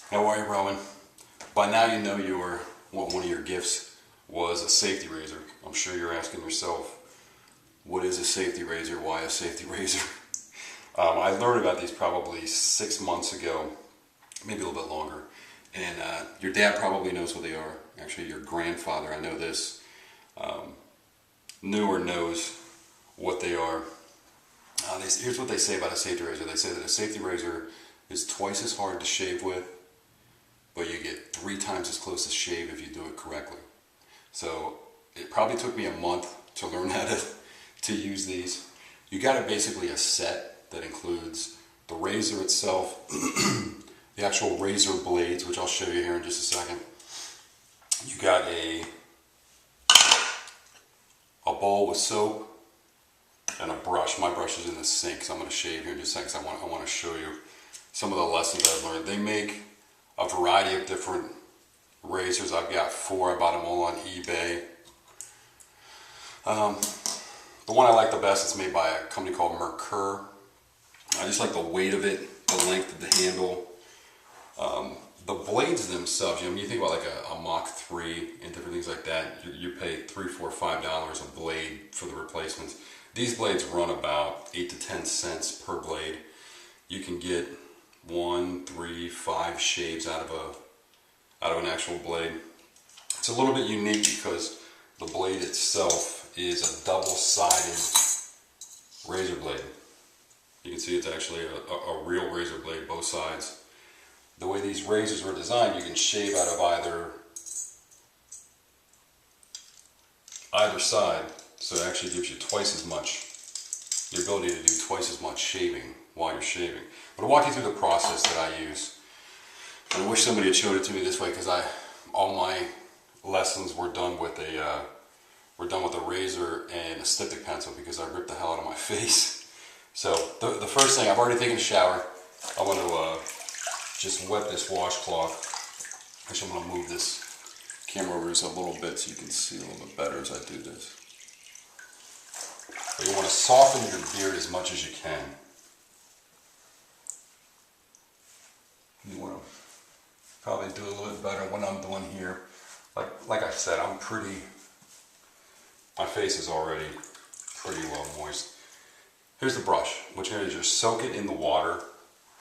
How are you, Rowan? By now you know one of your gifts was a safety razor. I'm sure you're asking yourself, what is a safety razor? Why a safety razor? I learned about these probably 6 months ago, maybe a little bit longer. And your dad probably knows what they are. Actually, your grandfather, I know this, knew or knows what they are. Here's what they say about a safety razor. They say that a safety razor is twice as hard to shave with, but you get 3 times as close to shave if you do it correctly. So it probably took me a month to learn how to use these. You got basically a set that includes the razor itself, the actual razor blades, which I'll show you here in just a second. You got a bowl with soap and a brush. My brush is in the sink, so I'm going to shave here in just a second. I want to show you some of the lessons I've learned. They make a variety of different razors. I've got 4. I bought them all on eBay. The one I like the best is made by a company called Merkur. I just like the weight of it, the length of the handle. The blades themselves, you think about like a Mach 3 and different things like that, you pay $3, $4, $5 a blade for the replacements. These blades run about 8 to 10 cents per blade. You can get 1, 3, 5 shaves out of an actual blade. It's a little bit unique because the blade itself is a double-sided razor blade. You can see it's actually a real razor blade, both sides. The way these razors were designed, you can shave out of either side, so it actually gives you twice as much, the ability to do twice as much shaving while you're shaving. But I'll walk you through the process that I use. And I wish somebody had showed it to me this way, because all my lessons were done with a razor and a styptic pencil, because I ripped the hell out of my face. So the first thing, I've already taken a shower. I want to just wet this washcloth. Actually, I'm going to move this camera over just a little bit so you can see a little bit better as I do this. But you want to soften your beard as much as you can. You want to probably do a little bit better when I'm doing here. Like I said, my face is already pretty well moist. Here's the brush. What you're going to do is just soak it in the water,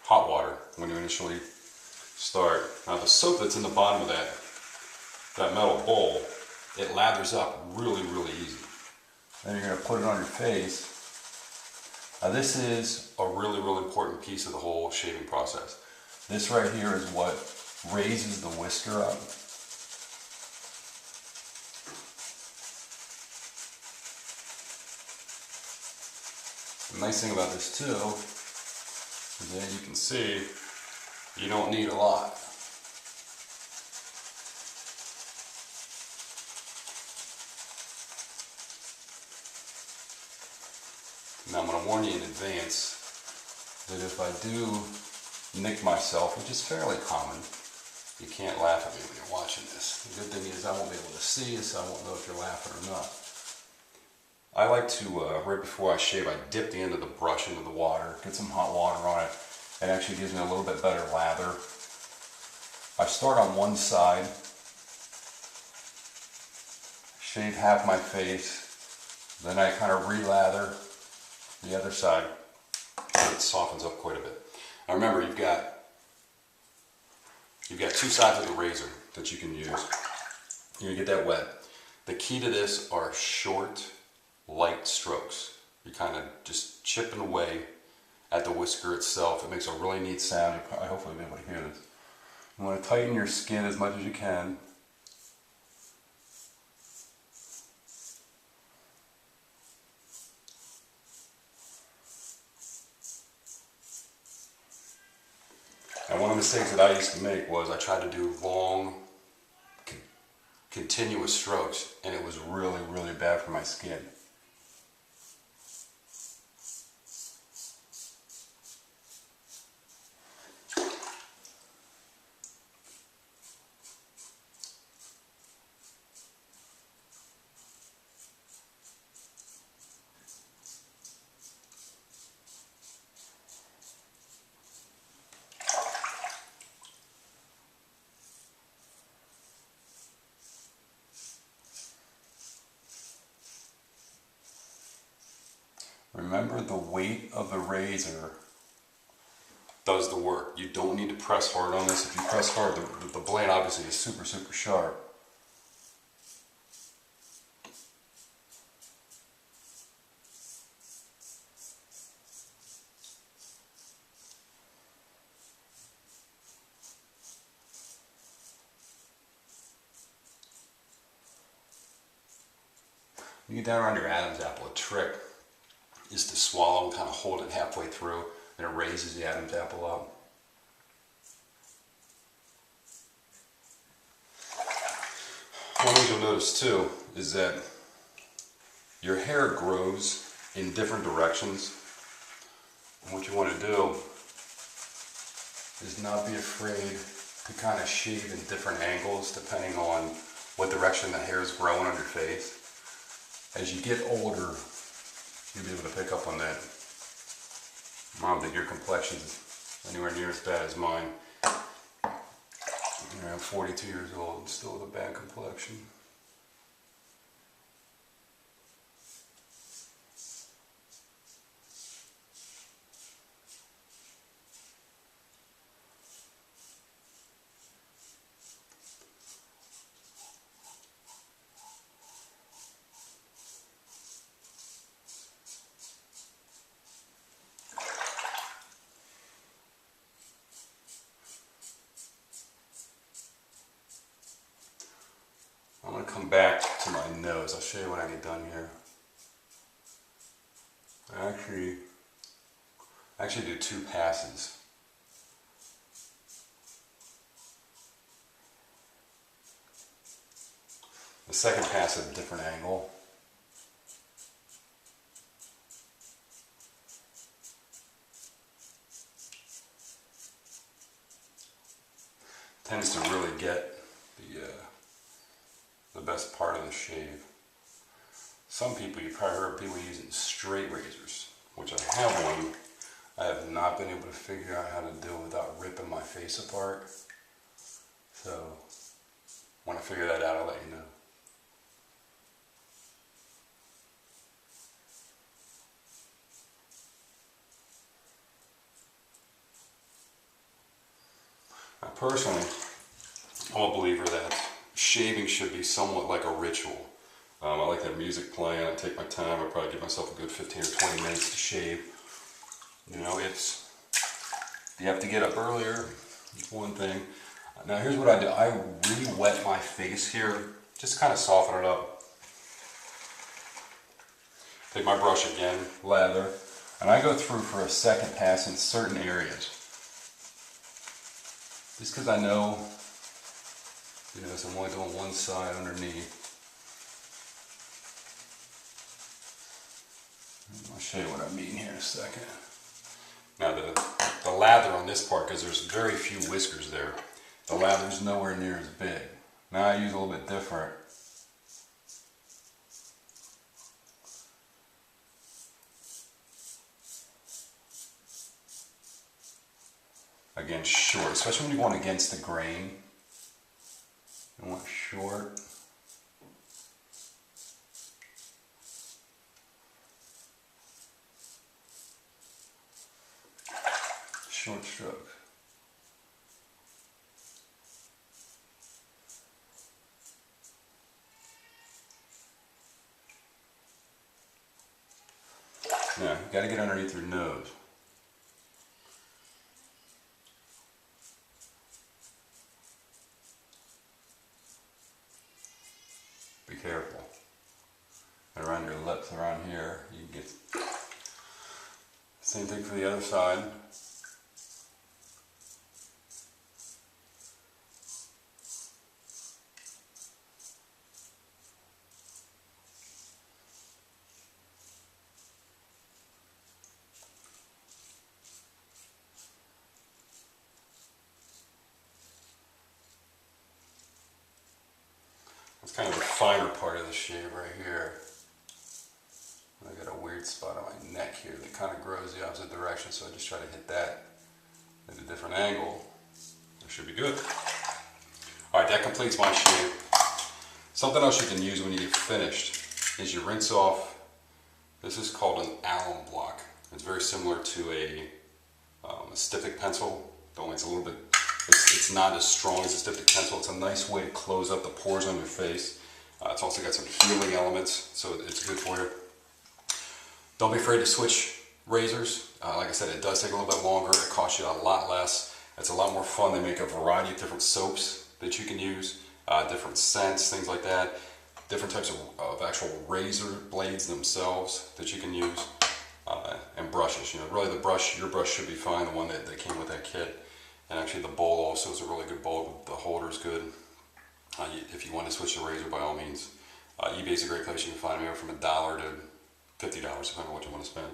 hot water, when you initially start. Now the soap that's in the bottom of that metal bowl, it lathers up really, really easy. Then you're going to put it on your face. Now this is a really, really important piece of the whole shaving process. This right here is what raises the whisker up. The nice thing about this too is that you can see you don't need a lot. Now I'm going to warn you in advance that if I do nick myself, which is fairly common, you can't laugh at me when you're watching this. The good thing is I won't be able to see you, so I won't know if you're laughing or not. I like to, right before I shave, I dip the end of the brush into the water, get some hot water on it. It actually gives me a little bit better lather. I start on one side, shave half my face, then I kind of re-lather the other side. It softens up quite a bit. Now remember, you've got 2 sides of the razor that you can use. You're gonna get that wet. The key to this are short, light strokes. You're kind of just chipping away at the whisker itself. It makes a really neat sound. You'll hopefully be able to hear this. You want to tighten your skin as much as you can. And one of the mistakes that I used to make was I tried to do long, continuous strokes, and it was really, really bad for my skin. remember, the weight of the razor does the work. You don't need to press hard on this. If you press hard, the blade obviously is super, super sharp. You get down around your Adam's apple, a trick is to swallow and kind of hold it halfway through, and it raises the Adam's apple up. One thing you'll notice too is that your hair grows in different directions. And what you want to do is not be afraid to kind of shave in different angles depending on what direction the hair is growing on your face. As you get older, you'll be able to pick up on that. I don't think your complexion is anywhere near as bad as mine. I'm 42 years old and still with a bad complexion. I'm going to come back to my nose. I'll show you what I get done here. I actually do 2 passes. The second pass at a different angle. Tends to really get the best part of the shave. Some people, you probably heard people using straight razors, which I have one. I have not been able to figure out how to do it without ripping my face apart. So, when I figure that out, I'll let you know. Now, personally, I'm a believer that shaving should be somewhat like a ritual. I like that music playing. I take my time. I probably give myself a good 15 or 20 minutes to shave. You know, you have to get up earlier. It's one thing. Now here's what I do. I re-wet my face here, just to kind of soften it up. Take my brush again, lather, and I go through for a second pass in certain areas. Just because I know, so I'm only doing one side underneath. I'll show you what I mean here in a second. Now the lather on this part, because there's very few whiskers there, the lather's nowhere near as big. Now I use a little bit different. Again, short, especially when you're going against the grain. You want short. Short strokes. Now, you got to get underneath your nose. Be careful. And around your lips, around here, you can get. Same thing for the other side. It's kind of the finer part of the shave right here. I got a weird spot on my neck here that kind of grows the opposite direction, so I just try to hit that at a different angle. It should be good. Alright, that completes my shave. Something else you can use when you get finished is you rinse off This is called an alum block. It's very similar to a styptic pencil, only it's a little bit, it's not as strong as a styptic pencil. It's a nice way to close up the pores on your face. It's also got some healing elements, so it's good for you. Don't be afraid to switch razors. Like I said, it does take a little bit longer. It costs you a lot less. It's a lot more fun. They make a variety of different soaps that you can use, different scents, things like that. Different types of actual razor blades themselves that you can use, and brushes. You know, really the brush, your brush should be fine, the one that came with that kit. And actually the bowl also is a really good bowl. The holder is good. If you want to switch the razor, by all means. eBay is a great place. You can find them anywhere from $1 to $50, depending on what you want to spend.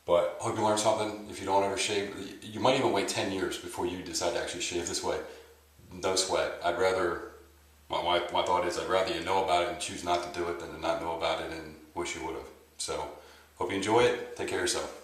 But I hope you learned something. If you don't ever shave, you might even wait 10 years before you decide to actually shave this way. No sweat. I'd rather, my thought is I'd rather you know about it and choose not to do it than to not know about it and wish you would have. So, hope you enjoy it. Take care of yourself.